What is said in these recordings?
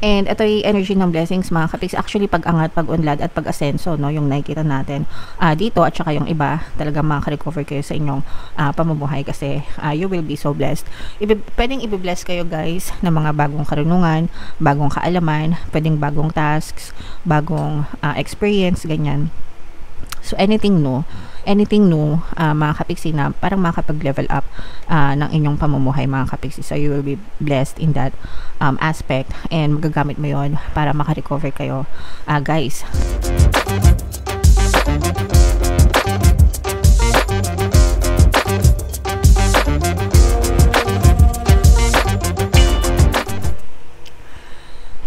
And ito yung energy ng blessings mga kapix. Actually, pag-angat, pag-unlad, at pag-asenso, no, yung nakikita natin dito at saka yung iba, talagang makaka-recover kayo sa inyong pamumuhay kasi you will be so blessed. Pwedeng i-bless kayo guys ng mga bagong karunungan, bagong kaalaman, pwedeng bagong tasks, bagong experience, ganyan. So, anything new, mga kapiksi na parang makakapag-level up ng inyong pamumuhay mga kapiksi. So, you will be blessed in that aspect and magagamit mo yon para makarecover kayo, guys.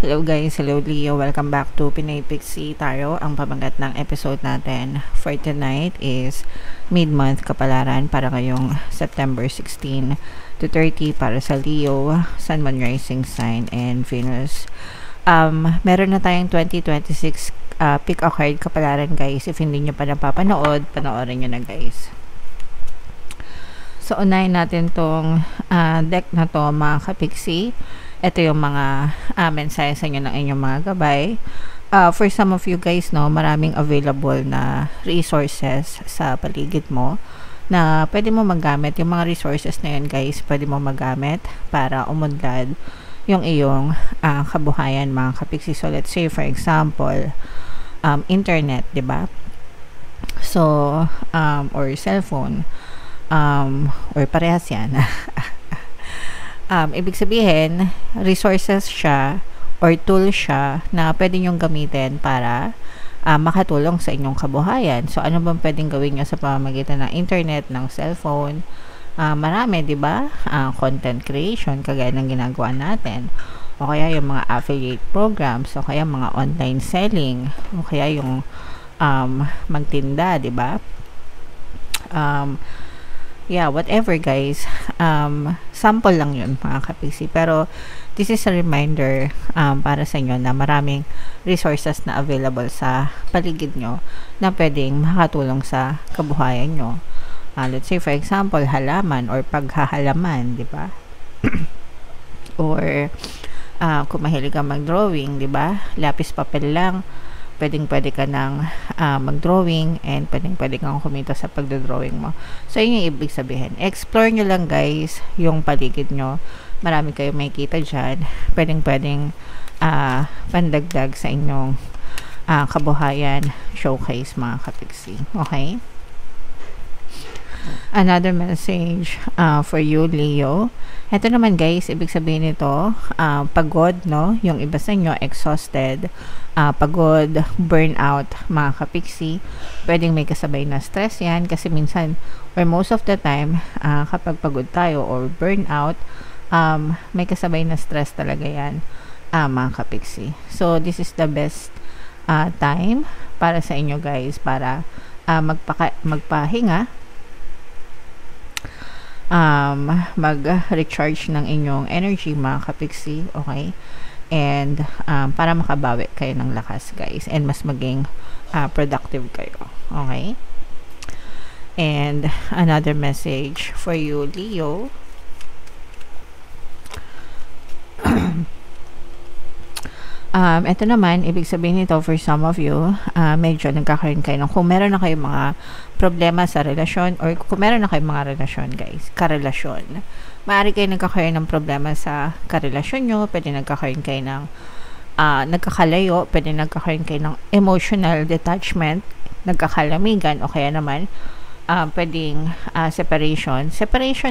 Hello guys, hello Leo, welcome back to Pinay Pixie Tarot. Ang pamagat ng episode natin for tonight is mid-month kapalaran para ngayong September 16 to 30 para sa Leo, Sun, Moon, Rising Sign, and Venus. Meron na tayong 2026 pick a card kapalaran guys. If hindi nyo pa napapanood, panoorin nyo na guys. So, unahin natin tong deck na to mga kapiksi. Ito yung mga mensahe sa inyo ng inyong mga gabay. For some of you guys, no, maraming available na resources sa paligid mo na pwede mo magamit. Yung mga resources na yun guys, pwede mo magamit para umunlad yung iyong kabuhayan mga kapiksi. So, let's say for example, internet, diba? So, or cellphone, or parehas yan. Ibig sabihin, resources siya or tool siya na pwede nyong gamitin para makatulong sa inyong kabuhayan. So, ano bang pwedeng gawin nyo sa pamamagitan ng internet, ng cellphone? Marami, di ba? Content creation, kagaya ng ginagawa natin. O kaya yung mga affiliate programs, o kaya mga online selling, o kaya yung magtinda, di ba? Yeah, whatever guys, sample lang yun mga kapiksi, pero this is a reminder para sa inyo na maraming resources na available sa paligid nyo na pwedeng makatulong sa kabuhayan nyo. Let's say for example, halaman or paghahalaman, di ba? Or kung mahilig ka mag-drawing, di ba? Lapis papel lang, pwede ka nang mag-drawing and pwede kang kumita sa pagdodrawing mo. So, yun yung ibig sabihin. Explore nyo lang guys yung paligid nyo. Marami kayo makikita dyan. Pwedeng pandagdag sa inyong kabuhayan showcase mga kapiksi. Okay? Another message for you, Leo. Ito naman guys, ibig sabihin nito, pagod, no? Yung iba sa inyo, exhausted, pagod, burnout, mga kapiksi. Pwedeng may kasabay na stress yan kasi minsan, or most of the time, kapag pagod tayo or burnout, may kasabay na stress talaga yan, mga kapiksi. So, this is the best time para sa inyo guys, para magpahinga, mag-recharge ng inyong energy mga kapiksi, okay? And para makabawi kayo ng lakas guys and mas maging productive kayo, okay? And another message for you, Leo. Ito naman, ibig sabihin nito for some of you, medyo nagkakaroon kayo ng, kung meron na kayong mga problema sa relasyon or kung meron na kayong mga relasyon guys, karelasyon, maaari kayo nagkakaroon ng problema sa karelasyon nyo, pwede nagkakaroon kayo ng nagkakalayo, pwede nagkakaroon kayo ng emotional detachment, nagkakalamigan, o kaya naman pwedeng separation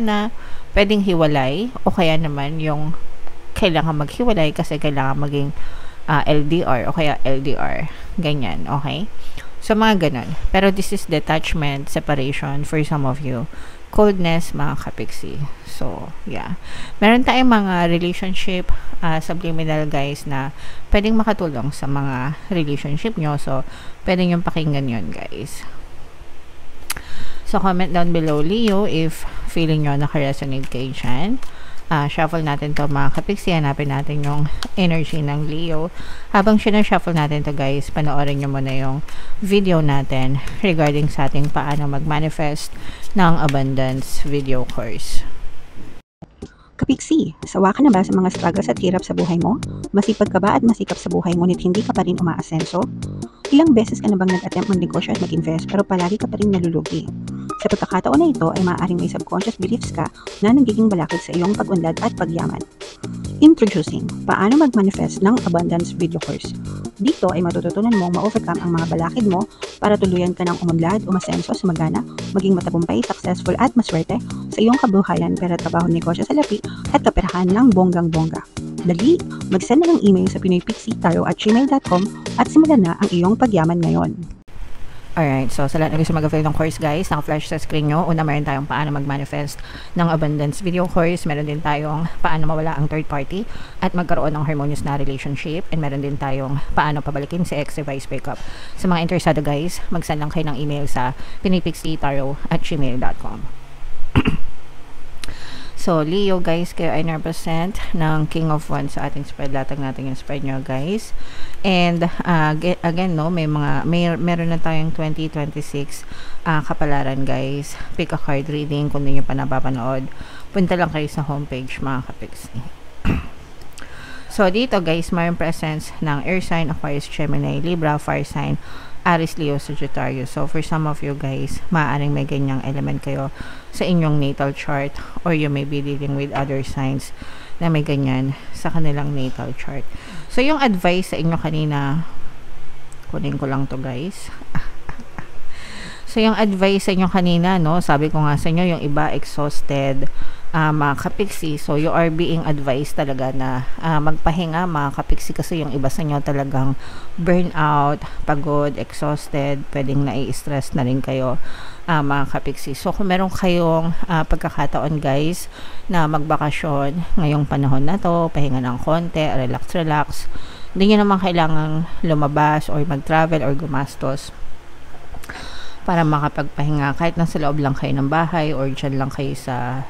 na pwedeng hiwalay, o kaya naman yung kailangan maghiwalay kasi kailangan maging LDR o kaya LDR, ganyan, okay? So, mga ganun. Pero this is detachment, separation for some of you. Coldness, mga kapiksi. So, yeah. Meron tayong mga relationship subliminal guys na pwedeng makatulong sa mga relationship nyo. So, pwedeng yung pakinggan yun guys. So, comment down below, Leo, if feeling nyo naka-resonate kayo dyan. Shuffle natin to mga kapiksi. Hanapin natin yung energy ng Leo. Habang sinashuffle natin to guys, panoorin nyo muna yung video natin regarding sa ating paano mag-manifest ng abundance video course. Kapiksi, sawa ka na ba sa mga struggles at hirap sa buhay mo? Masipag ka ba at masikap sa buhay ngunit hindi ka pa rin umaasenso? Ilang beses ka na bang nag-attempt magnegosyo at mag-invest pero palagi ka pa rin nalulugi? Sa pagkakataon na ito ay maaaring may subconscious beliefs ka na nagiging balakid sa iyong pag-unlad at pagyaman. Introducing, paano mag-manifest ng abundance video course. Dito ay matututunan mong ma-overcome ang mga balakid mo para tuluyan ka ng umunlad, umasenso, sumagana, maging matagumpay, successful at maswerte sa iyong kabuhayan, pera, trabaho, negosyo sa lapi at kaperahan ng bonggang-bongga. Dali, mag-send na ng email sa pinoypixie@gmail.com at simulan na ang iyong pagyaman ngayon. Alright, so sa lahat na gusto mag-avail ng course guys, naka-flash sa screen nyo. Una, meron tayong paano mag-manifest ng abundance video course. Meron din tayong paano mawala ang third party at magkaroon ng harmonious na relationship. And meron din tayong paano pabalikin si ex-device breakup. Sa mga interesado guys, mag-send lang kayo ng email sa pinoypixie@gmail.com. So, Leo guys, kayo ay represent ng King of Wands sa ating spread. Latag natin yung spread nyo guys. And again, no, meron na tayong 2026 kapalaran guys. Pick a card reading kung hindi nyo pa napapanood. Punta lang kayo sa homepage mga kapiksi. So, dito guys, mayroong presence ng air sign, Aquarius, Gemini, Libra, fire sign, Aries, Leo, Sagittarius. So, for some of you guys, maaaring may ganyang element kayo sa inyong natal chart or you may be dealing with other signs na may ganyan sa kanilang natal chart. So, yung advice sa inyo kanina, kunin ko lang to guys. So, yung advice sa inyo kanina, no, sabi ko nga sa inyo, yung iba exhausted, mga kapiksi. So, you are being advised talaga na magpahinga mga kapiksi kasi yung iba sa inyo talagang burnout, pagod, exhausted, pwedeng nai-stress na rin kayo mga kapiksi. So, kung meron kayong pagkakataon guys na magbakasyon ngayong panahon na to, pahinga ng konti, relax, hindi nyo naman kailangang lumabas or mag-travel or gumastos para makapagpahinga kahit nasa loob lang kayo ng bahay or dyan lang kayo sa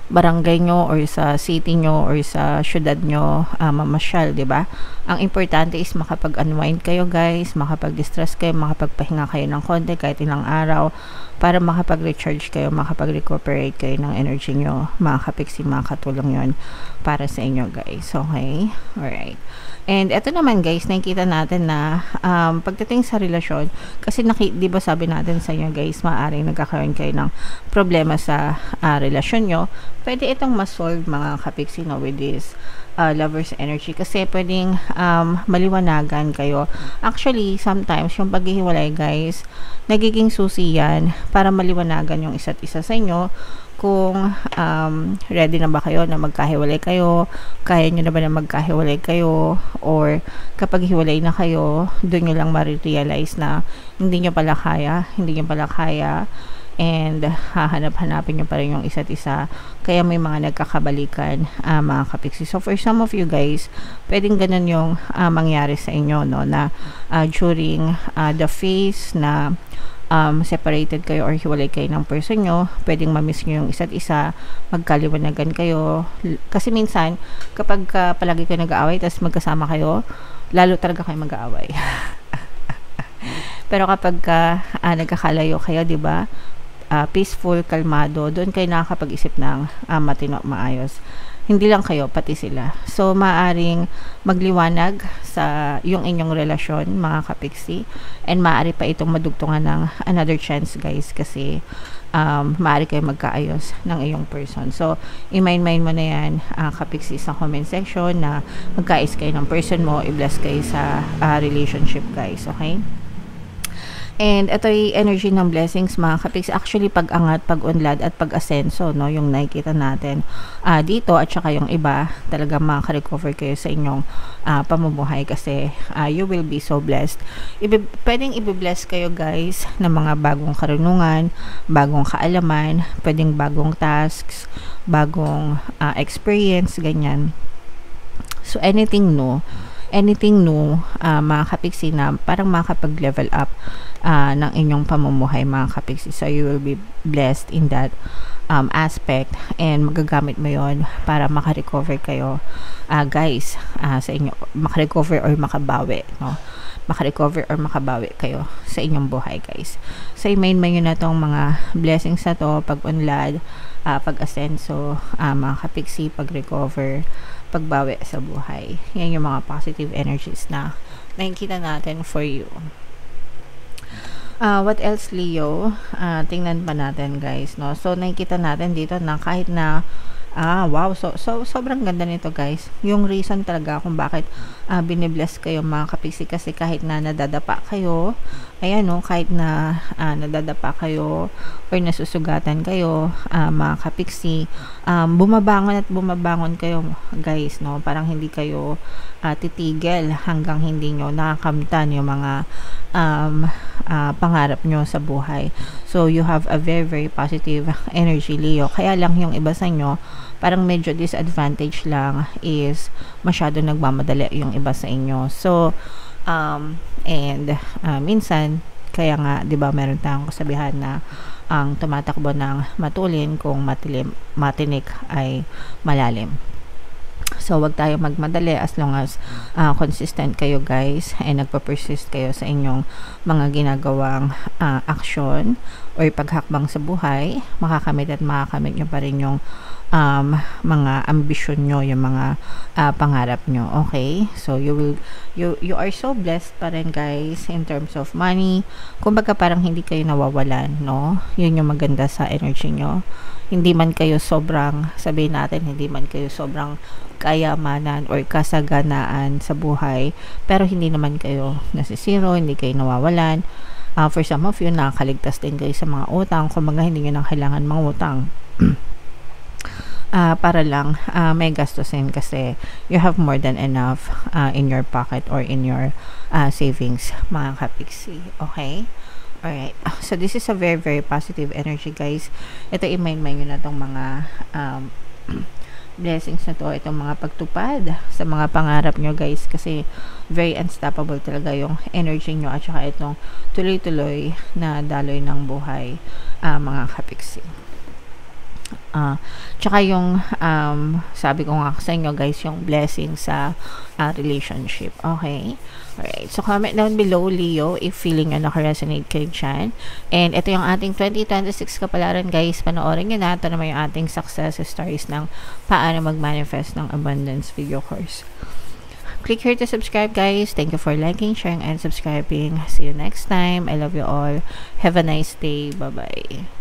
barangay nyo or sa city nyo or sa syudad nyo mamasyal, diba? Ang importante is makapag-unwind kayo guys, makapag-distress kayo, makapagpahinga kayo ng konti kahit ilang araw para makapag-recharge kayo, makapag-recuperate kayo ng energy nyo. Mga kapiksi, mga katulong yon para sa inyo guys. Okay? Alright. And eto naman guys, nakikita natin na pagdating sa relasyon, kasi di ba sabi natin sa inyo guys, maaaring nagkakaroon kayo ng problema sa relasyon nyo, pwede itong ma-solve mga kapiksi, no, with this lover's energy kasi pwedeng maliwanagan kayo. Actually, sometimes yung paghihiwalay guys, nagiging susi yan para maliwanagan yung isa't isa sa inyo kung ready na ba kayo na magkahiwalay kayo, kaya nyo na ba na magkahiwalay kayo, or kapag hiwalay na kayo, doon nyo lang ma-realize na hindi nyo pala kaya, and hahanap-hanapin nyo pa rin yung isa't isa, kaya may mga nagkakabalikan mga kapiksi. So for some of you guys, pwedeng ganun yung mangyari sa inyo, no, na during the phase na separated kayo or hiwalay kayo ng person nyo, pwedeng mamiss nyo yung isa't isa, magkaliwanagan kayo, kasi minsan kapag palagi kayo nag-aaway tapos magkasama kayo, lalo talaga kayo mag-aaway. Pero kapag nagkakalayo kayo, diba, peaceful, kalmado, doon kayo nakakapag-isip ng matino, maayos. Hindi lang kayo, pati sila. So, maaring magliwanag sa yung inyong relasyon, mga kapiksi. And maaari pa itong madugtungan ng another chance, guys. Kasi, maaari kayo magkaayos ng iyong person. So, i-mind mo na yan, kapiksi, sa comment section na magkaayos kayo ng person mo, i-bless kayo sa relationship, guys. Okay? And ito yung energy ng blessings mga kapiksi. Actually, pag-angat, pag-unlad at pag-asenso, no, yung nakikita natin dito, at saka yung iba, talaga makaka-recover kayo sa inyong pamumuhay kasi you will be so blessed. Pwedeng i-bless kayo guys ng mga bagong karunungan, bagong kaalaman, pwedeng bagong tasks, bagong experience, ganyan. So, anything new, mga kapiksi na parang makapag-level up ng inyong pamumuhay mga kapiksi. So, you will be blessed in that aspect, and magagamit mo yon para makarecover kayo, guys, sa inyo, makarecover or makabawi, no? Makarecover or makabawi kayo sa inyong buhay, guys. So, i-main nyo na tong mga blessings na to: pag-unlad, pag-asenso, mga kapiksi, pag-recover, pagbawi sa buhay. Yan yung mga positive energies na nakikita natin for you. What else, Leo? Tingnan pa natin, guys, no? So, nakikita natin dito na kahit na wow, so sobrang ganda nito, guys. Yung reason talaga kung bakit binibless kayo, mga kapiksi, kasi kahit na nadadapa kayo, ayan, no, kahit na nadadapa kayo or nasusugatan kayo, mga kapiksi, bumabangon at bumabangon kayo, guys, no? Parang hindi kayo titigil hanggang hindi nyo nakakamtan yung mga pangarap nyo sa buhay. So, you have a very, very positive energy, Leo. Kaya lang yung iba sa inyo, parang medyo disadvantage lang is masyado nagmamadali yung iba sa inyo. So, minsan, kaya nga, di ba, meron tayong kasabihan na ang tumatakbo ng matulin kung matinik ay malalim. So, wag tayo magmadali as long as consistent kayo, guys, ay nagpa-persist kayo sa inyong mga ginagawang aksyon or paghakbang sa buhay. Makakamit at makakamit nyo pa rin yung mga ambisyon nyo, yung mga pangarap nyo. Okay? So, you are so blessed pa rin, guys, in terms of money. Kumbaga, parang hindi kayo nawawalan, no? Yun yung maganda sa energy nyo. Hindi man kayo sobrang, sabihin natin, hindi man kayo sobrang kayamanan or kasaganaan sa buhay, pero hindi naman kayo nasisiro, hindi kayo nawawalan. For some of you, nakakaligtas din kayo sa mga utang. Kumbaga, hindi nyo na kailangan mga utang. Para lang may gastusin, kasi you have more than enough in your pocket or in your savings, mga kapiksi. Okay? Alright. So, this is a very, very positive energy, guys. Ito, i-mind nyo na itong mga blessings na to, itong mga pagtupad sa mga pangarap nyo, guys, kasi very unstoppable talaga yung energy nyo, at saka itong tuloy-tuloy na daloy ng buhay, mga kapiksi. Tsaka yung sabi ko nga sa inyo, guys, yung blessing sa relationship. Okay? Alright. So, comment down below, Leo, if feeling nyo naka-resonate kayo dyan. And ito yung ating 2026 kapalaran, guys. Panoorin nyo na. Ito naman yung ating success stories ng paano mag-manifest ng abundance video course. Click here to subscribe, guys. Thank you for liking, sharing, and subscribing. See you next time. I love you all. Have a nice day. Bye-bye.